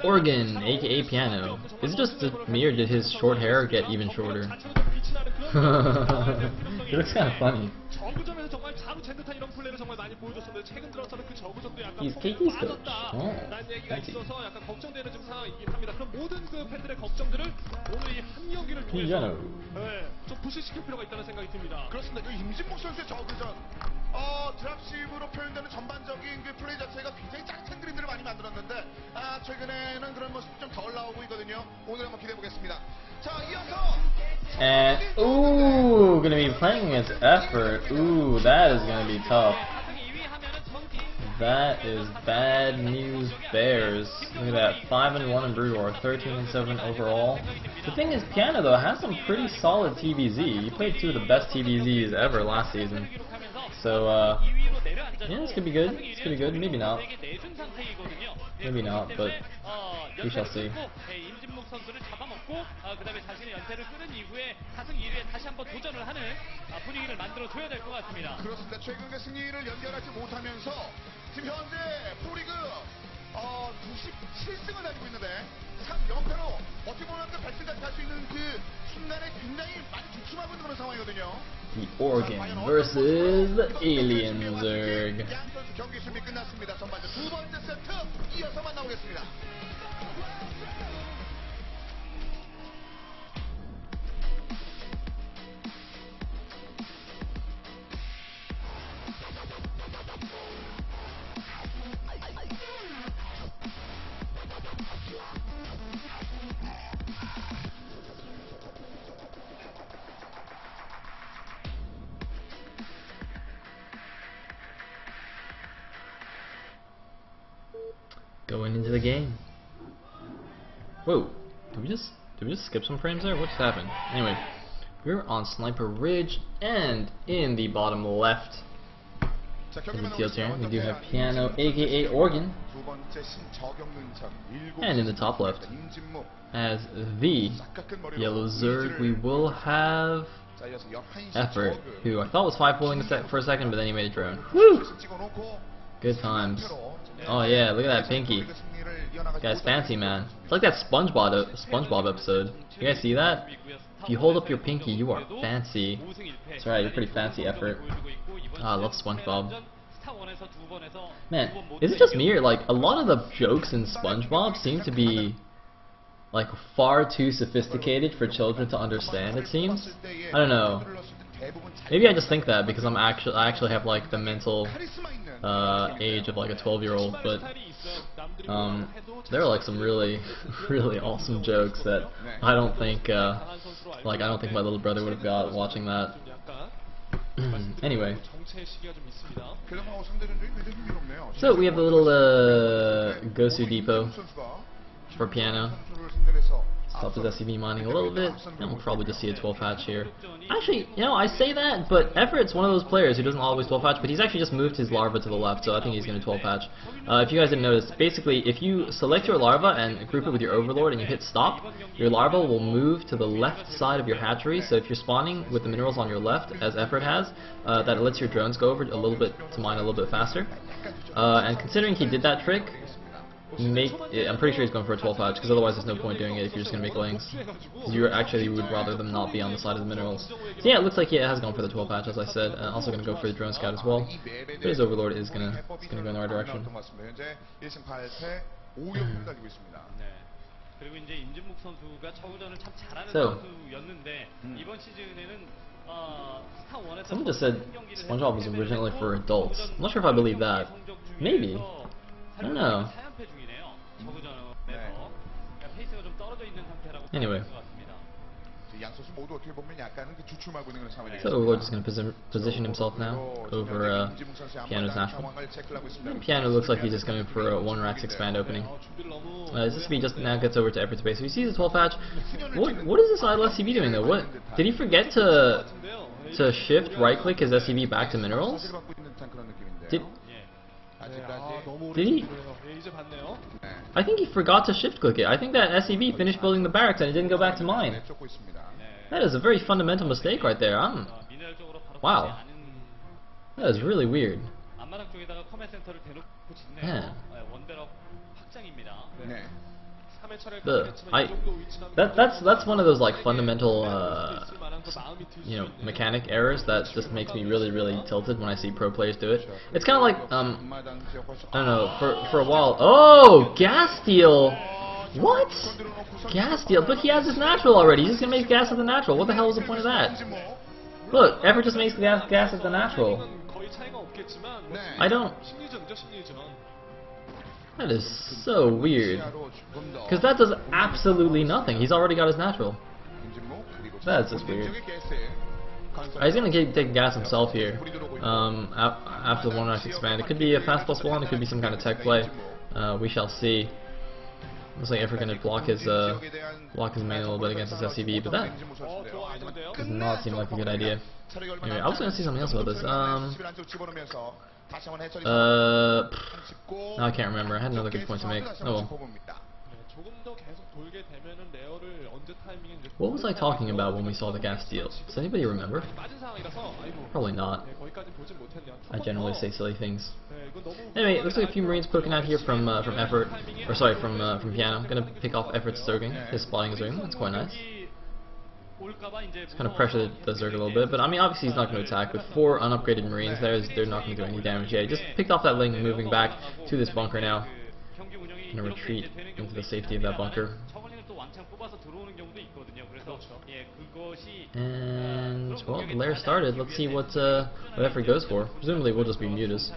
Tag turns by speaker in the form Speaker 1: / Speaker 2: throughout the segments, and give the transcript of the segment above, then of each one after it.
Speaker 1: Organ, aka Piano. Is it just me or did his short hair get even shorter? It looks kind of funny. He's KT's coach. Oh, fancy. Piano.
Speaker 2: 그렇습니다. 임진묵 선수의 저그전 드랍십으로 표현되는 전반적인 그 플레이 자체가 굉장히 짱찬 그림들을 많이 만들었는데 최근에는 그런 모습 좀 덜 나오고 있거든요. 오늘 한번 기대해 보겠습니다. 자, 이어서
Speaker 1: And ooh, gonna be playing against effort. Ooh, that is gonna be tough. That is bad news bears. Look at that, 5-1 in Brood War, 13-7 overall. The thing is, Piano though has some pretty solid TBZ. He played 2 of the best TBZs ever last season. So yeah, this could be good. This could be good. Maybe not. Maybe not, but we shall see.
Speaker 2: 그렇습니다. 최근의 승리를 연결하지 못하면서 지금 현재 프로리그 97승을 가지고 있는데 3연패로 어떻게 보면 그 백승까지 갈 수 있는 그 순간에 굉장히 많이 주춤하고 있는 그런 상황이거든요.
Speaker 1: The Organ versus the Alien Zerg.
Speaker 2: 양 선수 경기 준비 끝났습니다. 전반전 두 번째 세트 이어서 만나보겠습니다.
Speaker 1: Going into the game. Whoa, did we just skip some frames there? What just happened? Anyway, we're on Sniper Ridge, and in the bottom left in the field here, we do have Piano, aka Organ, and in the top left, as the Yellow Zerg, we will have Effort, who I thought was 5-pulling for a second, but then he made a drone. Woo! Good times. Oh yeah, look at that pinky. This guy's fancy, man. It's like that SpongeBob episode. You guys see that? If you hold up your pinky, you are fancy. That's right, you're pretty fancy, Effort. I love SpongeBob. Man, is it just me or like a lot of the jokes in SpongeBob seem to be like far too sophisticated for children to understand, it seems? I don't know. Maybe I just think that because I actually have like the mental age of like a 12-year-old, but there are like some really really awesome jokes that I don't think my little brother would have got watching that. Anyway, so we have the little Gosu Depot for Piano. Stop his SCV mining a little bit, and we'll probably just see a 12 patch here. Actually, you know, I say that, but Effort's one of those players who doesn't always 12 patch, but he's actually just moved his larva to the left, so I think he's going to 12 patch. If you guys didn't notice, basically, if you select your larva and group it with your overlord and you hit stop, your larva will move to the left side of your hatchery, so if you're spawning with the minerals on your left, as Effort has, that lets your drones go over a little bit to mine a little bit faster. And considering he did that trick, I'm pretty sure he's going for a 12 patch, because otherwise there's no point doing it if you're just going to make lanes. You actually would rather them not be on the side of the minerals. So yeah, it looks like he has gone for the 12 patch, as I said. Also going to go for the drone scout as well. But his overlord is going to go in the right direction. So, someone just said SpongeBob was originally for adults. I'm not sure if I believe that. Maybe. I don't know. Anyway. So Overlord is going to position himself now over Piano's National. Piano looks like he's just going for a 1 Rax expand opening. SCV just now gets over to Effort's base. So he sees the 12 patch. What is this idle SCV doing though? What did he forget to shift right click his SCV back to minerals? Did he? I think he forgot to shift click it. I think that SCV finished building the barracks and it didn't go back to mine. That is a very fundamental mistake right there. Wow. That is really weird. Man.
Speaker 2: 네.
Speaker 1: That's one of those like fundamental mechanic errors that just makes me really tilted when I see pro players do it. It's kind of like I don't know, for a while. Oh, gas steal. What? Gas steal, but he has his natural already. He's just gonna make gas at the natural. What the hell was the point of that? Look, Effort just makes gas at the natural. I don't. That is so weird. Because that does absolutely nothing. He's already got his natural. That's just weird. He's gonna take gas himself here. After the 1-rack expand, it could be a fast +1. It could be some kind of tech play. We shall see. Looks like Effort gonna block his main a little bit against his SCV, but that does not seem like a good idea. Anyway, I was gonna say something else about this. I can't remember. I had another good point to make. Oh well. What was I talking about when we saw the gas steal? Does anybody remember? Probably not. I generally say silly things. Anyway, looks like a few Marines poking out here from Effort, or sorry, from Piano. I'm gonna pick off Effort's Zerging. His spotting is Zerging. That's quite nice. It's kind of pressure the Zerg a little bit, but I mean obviously he's not going to attack. With 4 unupgraded Marines there, they're not going to do any damage yet. He just picked off that link and moving back to this bunker now. Going to retreat into the safety of that bunker. And well, the lair started. Let's see what Effort goes for. Presumably we'll just be mutas.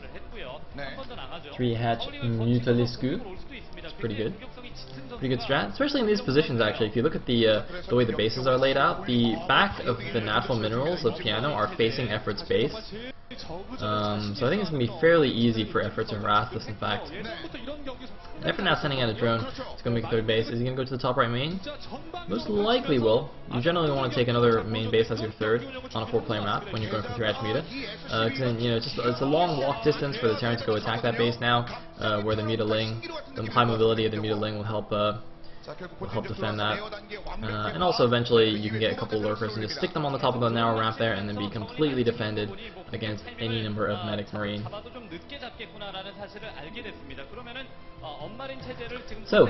Speaker 1: 3-hatch Mutalisku. It's pretty good. Pretty good strat, especially in these positions actually. If you look at the way the bases are laid out, the back of the natural minerals of Piano are facing Effort's base. So I think it's going to be fairly easy for Effort to harass this, in fact. Effort now sending out a drone. It's going to make a 3rd base. Is he going to go to the top right main? Most likely will. You generally want to take another main base as your 3rd on a 4-player map when you're going for 3-hatch muta. Because then, it's a long walk distance for the Terran to go attack that base now, where the mutaling, the high mobility of the mutaling will help defend that. And also eventually you can get a couple lurkers and just stick them on the top of the narrow ramp there and then be completely defended against any number of medic marine. So,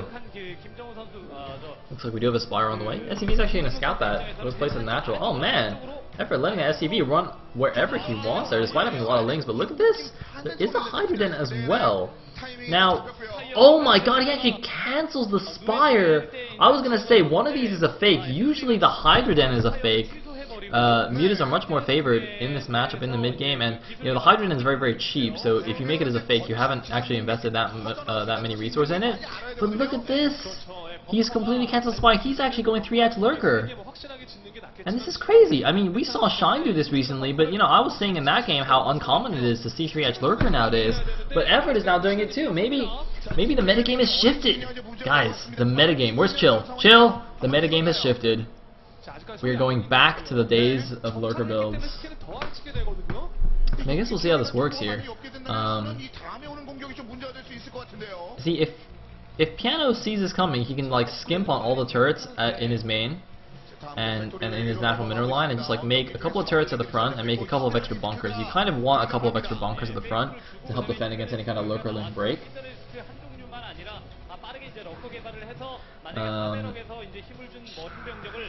Speaker 1: looks like we do have a Spire on the way. SCV's actually going to scout that. It was placed in natural. Oh man! Effort letting the SCV run wherever he wants there, despite having a lot of lings. But look at this! There is a Hydrogen as well. Now, oh my god, he actually cancels the Spire! I was gonna say, one of these is a fake. Usually the Hydrogen is a fake. Mutas are much more favored in this matchup in the mid game, and the Hydrogen is very cheap. So if you make it as a fake, you haven't actually invested that many resources in it. But look at this! He's completely canceled Spire. He's actually going 3-hatch Lurker. And this is crazy. I mean, we saw Shine do this recently, but I was saying in that game how uncommon it is to see 3-hatch Lurker nowadays. But Effort is now doing it too. Maybe the metagame has shifted. Guys, the metagame. Where's Chill? Chill! The metagame has shifted. We are going back to the days of Lurker builds. I guess we'll see how this works here. See, if Piano sees this coming, he can like skimp on all the turrets in his main and in his natural mineral line and just like make a couple of turrets at the front and make a couple of extra bunkers. You kind of want a couple of extra bunkers at the front to help defend against any kind of Lurker link break.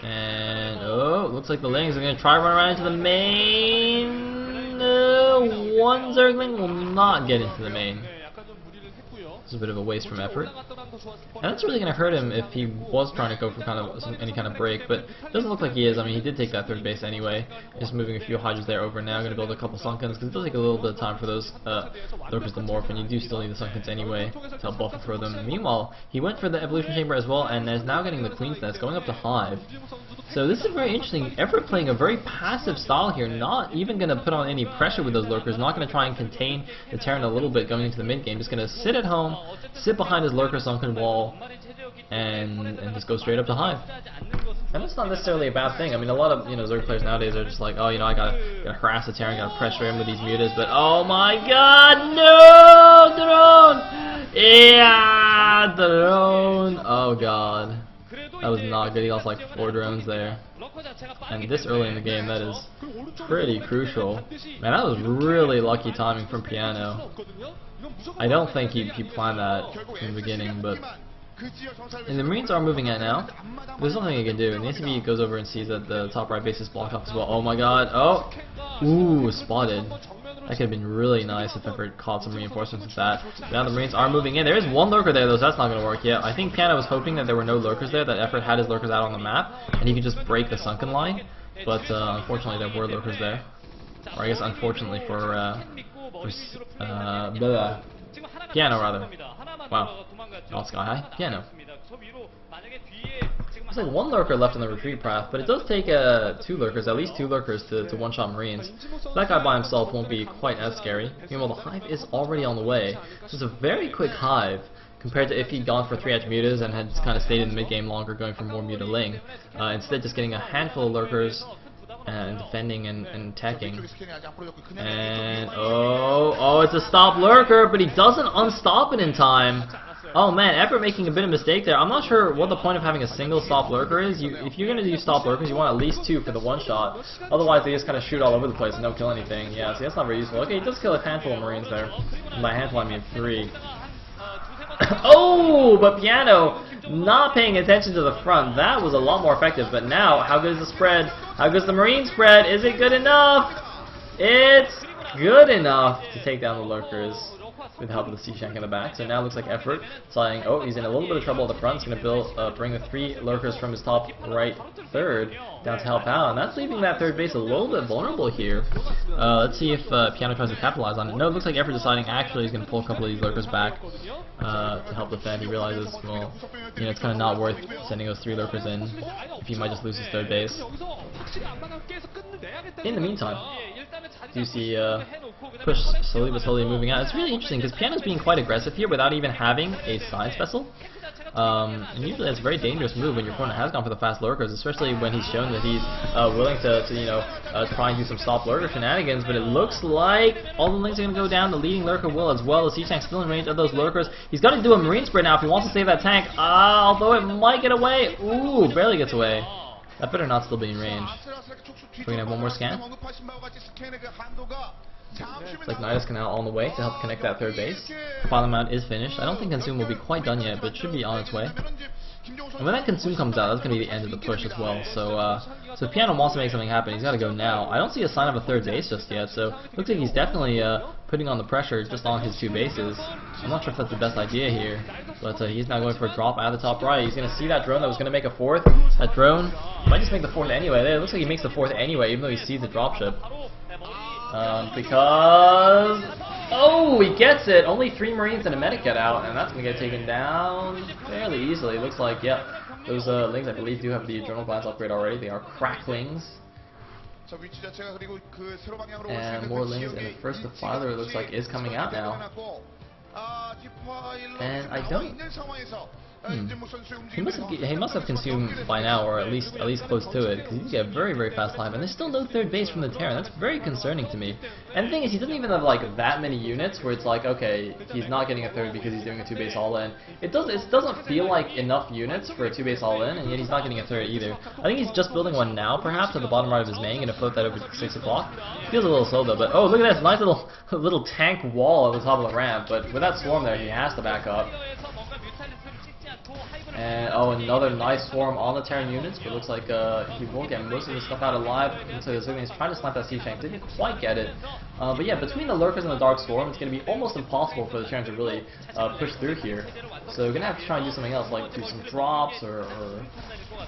Speaker 1: And oh, looks like the Lings are going to try to run right into the main. One Zergling will not get into the main. It's a bit of a waste from Effort. And that's really going to hurt him if he was trying to go for any kind of break, but it doesn't look like he is. I mean, he did take that 3rd base anyway. Just moving a few Hydras there over now. Going to build a couple Sunkens, because it does take a little bit of time for those Lurkers to morph, and you do still need the Sunkens anyway to help buffer throw them. Meanwhile, he went for the Evolution Chamber as well, and is now getting the Queen's Nest, going up to Hive. So this is very interesting. Effort playing a very passive style here, not even going to put on any pressure with those Lurkers, not going to try and contain the Terran a little bit going into the mid game, just going to sit at home, sit behind his Lurker Sunken wall, and just go straight up to Hive. And that's not necessarily a bad thing. I mean, a lot of Zerg players nowadays are just like, oh, I gotta harass the Terran, gotta pressure him with these mutas. But oh my God, no, drone! Yeah, drone! Oh God. That was not good. He lost like 4 drones there. And this early in the game, that is pretty crucial. Man, that was really lucky timing from Piano. I don't think he planned that from the beginning, but... And the Marines are moving out now. There's nothing he can do. And the ACV goes over and sees that the top right base is blocked off as well. Oh my god. Oh! Ooh, spotted. That could have been really nice if Effort caught some reinforcements with that. Now the Marines are moving in. There is one lurker there though, so that's not going to work yet. I think Piano was hoping that there were no lurkers there, that Effort had his lurkers out on the map, and he could just break the sunken line. But unfortunately there were lurkers there. Or I guess unfortunately for Piano rather. Wow. Not Sky High. Piano. There's like 1 lurker left in the retreat path, but it does take 2 lurkers, at least 2 lurkers to one-shot Marines. So that guy by himself won't be quite as scary. Meanwhile, the hive is already on the way. So it's a very quick hive compared to if he'd gone for 3 edge mutas and had just kind of stayed in the mid-game longer going for more mutaling. Instead, just getting a handful of lurkers and defending and attacking. And oh, it's a stop lurker, but he doesn't unstop it in time. Oh man, Effort making a bit of mistake there. I'm not sure what the point of having a single stop lurker is. If you're going to do stop lurkers, you want at least 2 for the one shot. Otherwise, they just kind of shoot all over the place and don't kill anything. Yeah, so that's not very useful. Okay, he does kill a handful of Marines there. And by handful, I mean 3. Oh, but Piano not paying attention to the front. That was a lot more effective. But now, how good is the spread? How good is the Marine spread? Is it good enough? It's good enough to take down the lurkers with the help of the C-Shank in the back. So now it looks like Effort deciding, oh, he's in a little bit of trouble at the front. He's going to bring the 3 lurkers from his top right third down to help out. And that's leaving that third base a little bit vulnerable here. Let's see if Piano tries to capitalize on it. No, it looks like Effort deciding actually he's going to pull a couple of these lurkers back to help defend. He realizes, well, you know, it's kind of not worth sending those 3 lurkers in if he might just lose his third base. In the meantime, you see push slowly but slowly moving out. It's really interesting because Piano's being quite aggressive here without even having a science vessel. And usually that's a very dangerous move when your opponent has gone for the fast lurkers, especially when he's shown that he's willing to you know, try and do some stop lurker shenanigans. But it looks like all the links are going to go down. The leading lurker will as well. The C-Tank's still in range of those lurkers. He's got to do a Marine spread now if he wants to save that tank. Although it might get away. Ooh, barely gets away. That better not still be in range. We're going to have one more scan. It's like Nidus Canal on the way to help connect that third base. Final mount is finished. I don't think Consume will be quite done yet, but it should be on its way. And when that Consume comes out, that's going to be the end of the push as well. So if Piano wants to make something happen, he's got to go now. I don't see a sign of a third base just yet, so looks like he's definitely putting on the pressure just on his 2 bases. I'm not sure if that's the best idea here, but he's now going for a drop out of the top right. He's going to see that drone that was going to make a 4th. That drone might just make the 4th anyway. It looks like he makes the 4th anyway, even though he sees the dropship. Because... oh, he gets it! Only 3 Marines and a medic get out, and that's going to get taken down fairly easily. It looks like, yep, those lings I believe do have the Journal Glance upgrade already. They are cracklings. And more lings, and the first defiler, it looks like, is coming out now. And I don't... He must have consumed by now, or at least close to it, because he's got a very, very fast live, and there's still no third base from the Terran. That's very concerning to me. And the thing is, he doesn't even have like that many units where it's like, okay, he's not getting a third because he's doing a 2-base all-in. It doesn't feel like enough units for a 2-base all-in, and yet he's not getting a third either. I think he's just building one now, perhaps, at the bottom right of his main, going to float that over to 6 o'clock. Feels a little slow though, but oh, look at this nice little tank wall at the top of the ramp. But with that swarm there, he has to back up. And oh, another nice swarm on the Terran units, but it looks like he won't get most of the stuff out alive. Looks like he's trying to snipe that C-Shank, didn't quite get it. But yeah, between the lurkers and the dark swarm, it's going to be almost impossible for the Terran to really push through here. So we're going to have to try and do something else, like do some drops or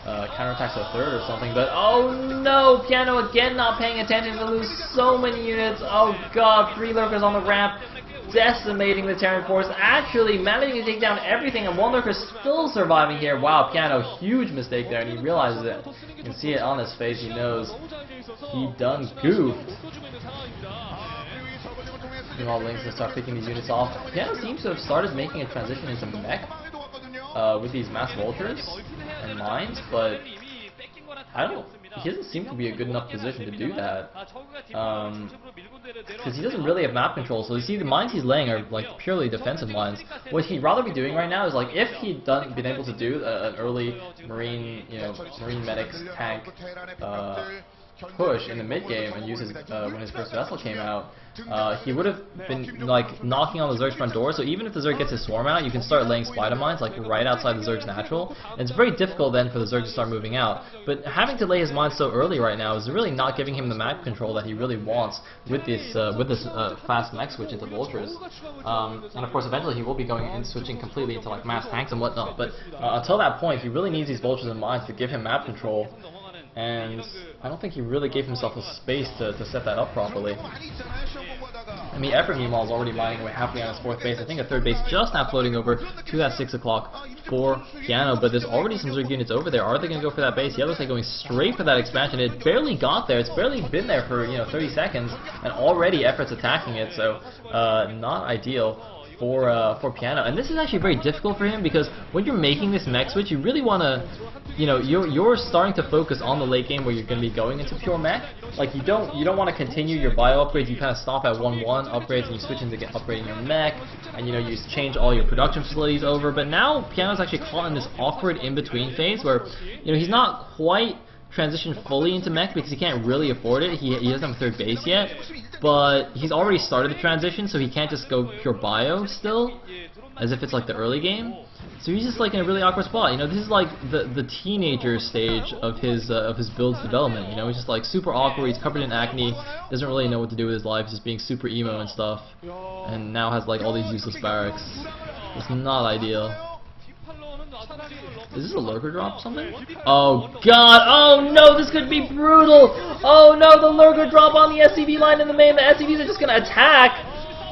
Speaker 1: counterattacks to the third or something. But oh no, Piano again not paying attention to lose so many units. Oh god, 3 lurkers on the ramp. Decimating the Terran force, actually managing to take down everything, and 1 lurker still surviving here. Wow, Piano, huge mistake there, and he realizes it. You can see it on his face, he knows he done goofed. All links and start picking these units off. Piano seems to have started making a transition into mech with these mass vultures and mines, but I don't he doesn't seem to be a good enough position to do that. Because he doesn't really have map control, so you see the mines he's laying are like purely defensive mines. What he'd rather be doing right now is like if he'd been able to do an early marine, marine medics tank push in the mid game and use his when his first vessel came out, he would have been like knocking on the Zerg's front door. So even if the Zerg gets his swarm out, you can start laying spider mines like right outside the Zerg's natural. And it's very difficult then for the Zerg to start moving out. But having to lay his mines so early right now is really not giving him the map control that he really wants with this fast mech switch into Vultures. And of course, eventually he will be going and switching completely into like mass tanks and whatnot. But until that point, he really needs these Vultures and mines to give him map control. And I don't think he really gave himself a space to set that up properly. I mean, Effort meanwhile is already mining away halfway on his fourth base. I think a third base just now floating over to that 6 o'clock for Piano, but there's already some Zerg units over there. Are they going to go for that base? Yeah, looks like going straight for that expansion. It barely got there. It's barely been there for 30 seconds, and already Effort's attacking it, so not ideal for Piano. And this is actually very difficult for him because when you're making this mech switch, you really want to, you're starting to focus on the late game where you're going to be going into pure mech. Like you don't want to continue your bio upgrades. You kind of stop at 1-1 upgrades and you switch into upgrading your mech, and you change all your production facilities over. But now Piano's actually caught in this awkward in-between phase where he's not quite transitioned fully into mech because he can't really afford it. He doesn't have a third base yet, but he's already started the transition, so he can't just go pure bio still, as if it's like the early game. So he's just like in a really awkward spot. This is like the teenager stage of his build's development. He's just like super awkward. He's covered in acne, doesn't really know what to do with his life. He's just being super emo and stuff, and now has like all these useless barracks. It's not ideal. Is this a lurker drop or something? Oh god, oh no, this could be brutal! Oh no, the lurker drop on the SCV line in the main, the SCVs are just gonna attack!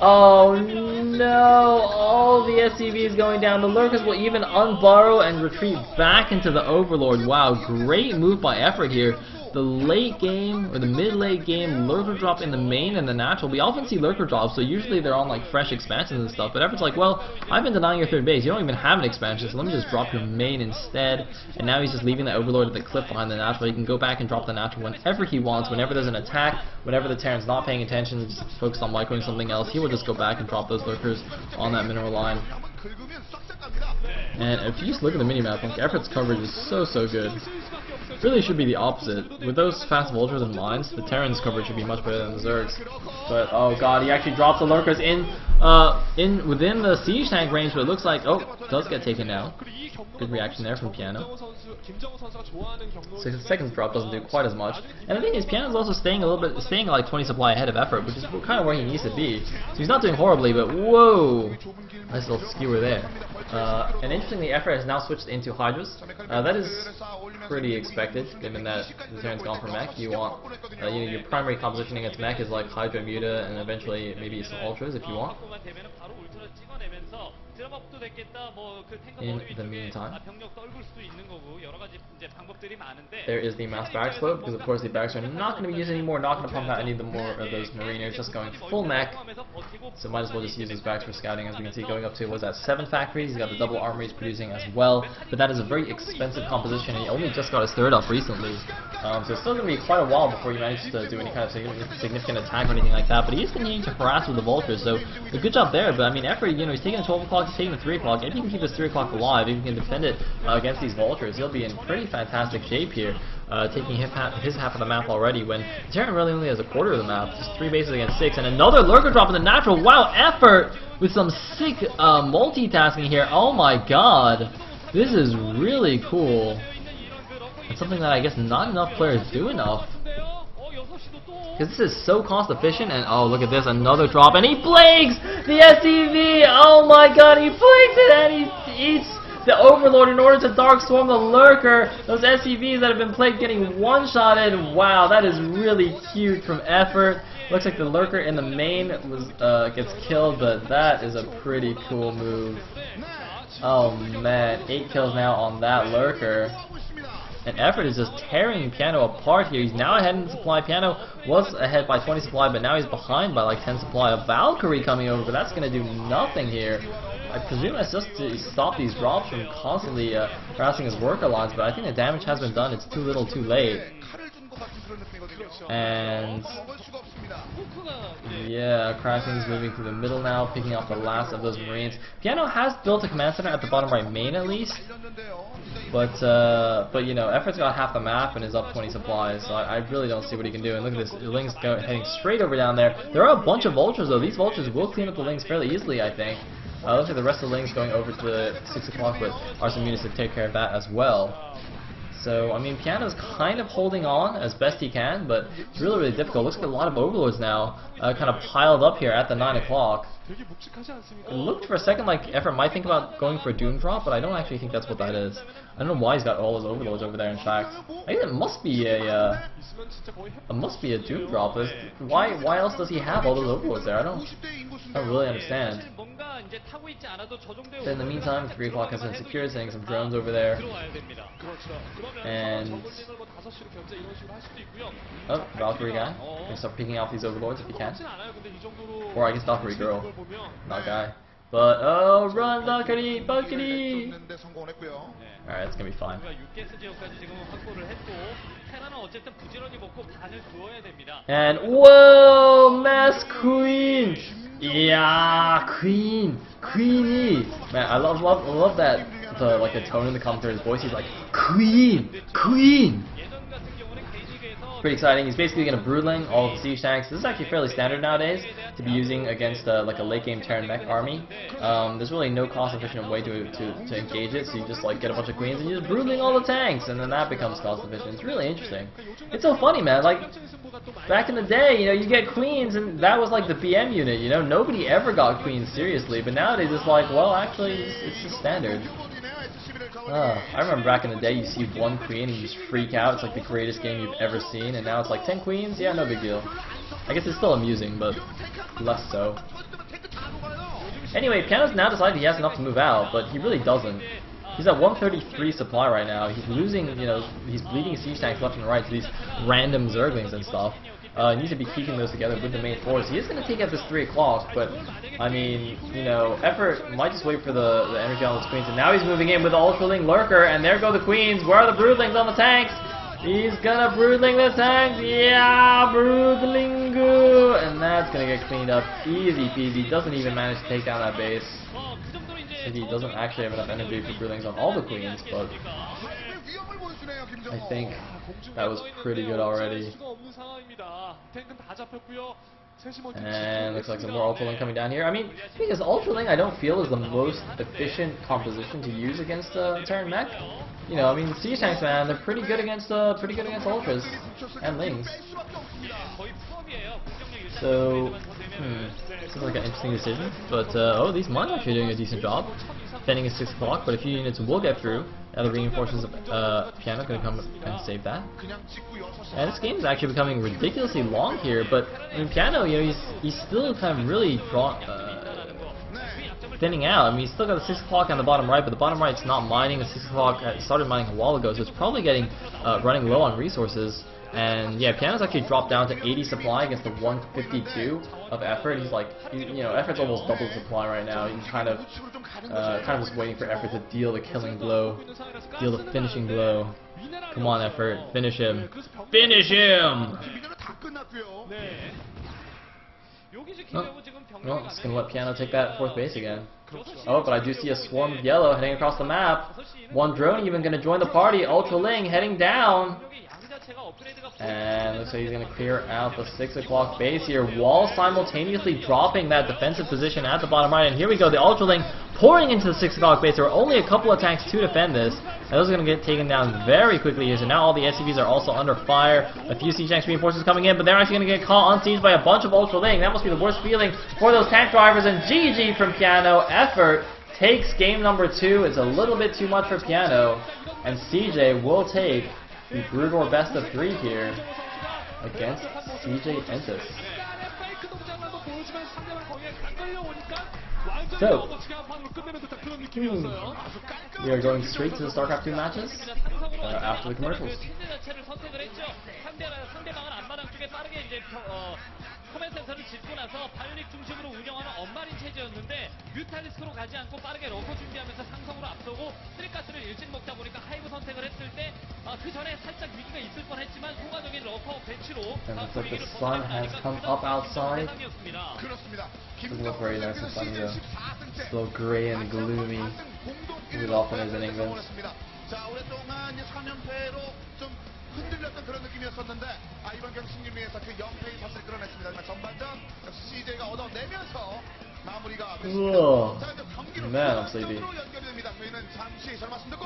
Speaker 1: Oh no, all the SCVs going down. The lurkers will even unburrow and retreat back into the Overlord. Wow, great move by Effort here. The late game, or the mid-late game, lurker drop in the main and the natural. We often see lurker drops, so usually they're on like fresh expansions and stuff, but Effort's like, well, I've been denying your third base, you don't even have an expansion, so let me just drop your main instead. And now he's just leaving the Overlord at the cliff behind the natural. He can go back and drop the natural whenever he wants, whenever there's an attack, whenever the Terran's not paying attention, just focused on microing something else, he will just go back and drop those lurkers on that mineral line. And if you just look at the minimap, like Effort's coverage is so good. Really should be the opposite. With those fast vultures and mines, the Terran's coverage should be much better than the Zerg's. But oh god, he actually dropped the lurkers within the siege tank range, but it looks like does get taken down. Good reaction there from Piano. 6 seconds drop doesn't do quite as much. And the thing is, Piano's also staying like 20 supply ahead of Effort, which is kind of where he needs to be. So he's not doing horribly, but whoa, nice little skewer there. And interestingly, Effort has now switched into Hydras. That is pretty expected, given that the Terran's gone for mech. You want, your primary composition against mech is like Hydra, Muta, and eventually maybe some Ultras if you want. In the meantime, there is the mass barracks float, because of course the barracks are not going to be used anymore, not going to pump out any of the more of those mariners, just going full mech. So might as well just use these barracks for scouting. As we can see, going up to, was that 7 factories, he's got the double armories producing as well, but that is a very expensive composition, and he only just got his third up recently. So it's still going to be quite a while before he manages to do any kind of significant attack or anything like that, but he is continuing to harass with the vultures, so a good job there. But I mean, Effort, he's taking a 12 o'clock, he's taking a 3 o'clock. If he can keep his 3 o'clock alive, if he can defend it against these vultures, he'll be in pretty fantastic shape here, taking his half of the map already, when Terran really only has a quarter of the map, just 3 bases against 6, and another lurker drop in the natural. Wow, Effort with some sick multitasking here. Oh my god, this is really cool. It's something that I guess not enough players do enough, because this is so cost efficient. And oh, look at this, another drop, and he blinks the SCV. Oh my god, he blinks it, and he eats the Overlord in order to Dark Storm the lurker. Those SCVs that have been played getting one-shotted. Wow, that is really cute from Effort. Looks like the lurker in the main gets killed, but that is a pretty cool move. Oh man, 8 kills now on that lurker. And Effort is just tearing Piano apart here. He's now ahead in supply. Piano was ahead by 20 supply, but now he's behind by like 10 supply. A Valkyrie coming over, but that's going to do nothing here. I presume that's just to stop these drops from constantly harassing his worker lines, but I think the damage has been done. It's too little too late. And yeah, Cracking's moving through the middle now, picking off the last of those Marines. Piano has built a command center at the bottom right main at least, but you know, Effort's got half the map and is up 20 supplies, so I really don't see what he can do. And look at this, Ling's heading straight over down there. There are a bunch of Vultures though. These Vultures will clean up the Lings fairly easily, I think. Looks like the rest of the Lings going over to the 6 o'clock, but Arson units to take care of that as well. So, I mean, Piano's kind of holding on as best he can, but it's really, really difficult. Looks like a lot of Overlords now kind of piled up here at the 9 o'clock. It looked for a second like Effort might think about going for a Doom Drop, but I don't actually think that's what that is. I don't know why he's got all those Overlords over there, in fact. I think it must be a Doom Drop. Why else does he have all those Overlords there? I don't really understand. But in the meantime, 3 o'clock has been secured, sending some drones over there. And oh, Valkyrie guy. Can start picking off these Overlords if he can. Or I guess Valkyrie girl, not guy. But oh, run Valkyrie, Valkyrie! Alright, it's gonna be fine. And whoa, Mass Queen! Yeah, Queenie! Man, I love that. The tone in the commentator's voice. He's like, Queen! Pretty exciting. He's basically going to Broodling all of the siege tanks. This is actually fairly standard nowadays to be using against like a late game Terran mech army. There's really no cost efficient way to engage it, so you just like get a bunch of queens and you're just Broodling all the tanks, and then that becomes cost efficient. It's really interesting. It's so funny, man. Like back in the day, you know, you get queens and that was like the BM unit. You know, nobody ever got queens seriously, but nowadays it's like, well, actually, it's just standard. I remember back in the day, you see one queen and you just freak out. It's like the greatest game you've ever seen, and now it's like 10 queens? Yeah, no big deal. I guess it's still amusing, but less so. Anyway, Piano's now decided he has enough to move out, but he really doesn't. He's at 133 supply right now. He's losing, you know, he's bleeding siege tanks left and right to these random Zerglings and stuff. He needs to be keeping those together with the main force. He is going to take out this 3 o'clock, but I mean, you know, Effort might just wait for the energy on those queens. And now he's moving in with the Ultraling Lurker, and there go the queens. Where are the Broodlings on the tanks? He's gonna Broodling the tanks. Yeah, Broodlingu, and that's gonna get cleaned up easy peasy. Doesn't even manage to take down that base. So he doesn't actually have enough energy for Broodlings on all the queens, but I think that was pretty good already. And looks like some more Ultraling coming down here. I mean, because Ultraling I don't feel is the most efficient composition to use against Terran mech. You know, I mean, siege tanks, man, they're pretty good against Ultras and Lings. So, this is like an interesting decision. But oh, these might actually doing a decent job. Defending at 6 o'clock, but a few units will get through. Now the reinforcements of Piano going to come and save that. And this game is actually becoming ridiculously long here, but I mean, Piano, you know, he's still kind of really thinning out. I mean, he's still got the 6 o'clock on the bottom right, but the bottom right's not mining. The 6 o'clock started mining a while ago, so it's probably getting running low on resources. And yeah, Piano's actually dropped down to 80 supply against the 152 of Effort. He's like, you know, Effort's almost double supply right now. He's kind of just waiting for Effort to deal the killing blow, deal the finishing blow. Come on, Effort, finish him, finish him! Oh, well, just gonna let Piano take that 4th base again. Oh, but I do see a swarm of yellow heading across the map. One drone even gonna join the party. Ultraling heading down. And looks like he's going to clear out the 6 o'clock base here while simultaneously dropping that defensive position at the bottom right. And here we go, the Ultraling pouring into the 6 o'clock base. There are only a couple of tanks to defend this, and those are going to get taken down very quickly here. So now all the SCVs are also under fire. A few siege tanks reinforcements coming in, but they're actually going to get caught on siege by a bunch of Ultraling. That must be the worst feeling for those tank drivers. And GG from Piano. Effort takes game number 2. It's a little bit too much for Piano, and CJ will take the Broodor best of 3 here against CJ Entis. So, we are going straight to the StarCraft 2 matches after the commercials.
Speaker 3: 커맨드 센터를 짓고 나서 바이오닉 중심으로 운영하는 엄마린 체제였는데 뮤탈리스크로 가지 않고 빠르게 러커 준비하면서 상성으로 앞서고 쓰리가스를 일찍 먹다 보니까 하이브 선택을 했을 때 그 전에 살짝 위기가 있을 뻔했지만 효과적인 러커 배치로
Speaker 1: And looks like the
Speaker 3: 위기를
Speaker 1: sun has
Speaker 3: 벗어나니까
Speaker 1: come
Speaker 3: 그다음
Speaker 1: up outside.
Speaker 3: 세상이었습니다.
Speaker 2: 그렇습니다.
Speaker 1: Doesn't look very nice in
Speaker 2: 김정은
Speaker 1: front of you.
Speaker 2: 시즌 14승째.
Speaker 1: It's a little gray and gloomy. As it often is in England.
Speaker 2: 자, 오랫동안 이제 3연패로 좀 흔들렸던 그런 느낌이었었는데 이번 경기 승리를 위해서 그 연패의 덫을 끌어냈습니다. 전반전 역시 CJ가 얻어내면서 마무리가 됐습니다.
Speaker 1: Ugh.
Speaker 2: 자, 이제 경기로
Speaker 1: Man, I'm sleepy.
Speaker 2: 연결이 됩니다. 저희는 잠시 전화 말씀 듣고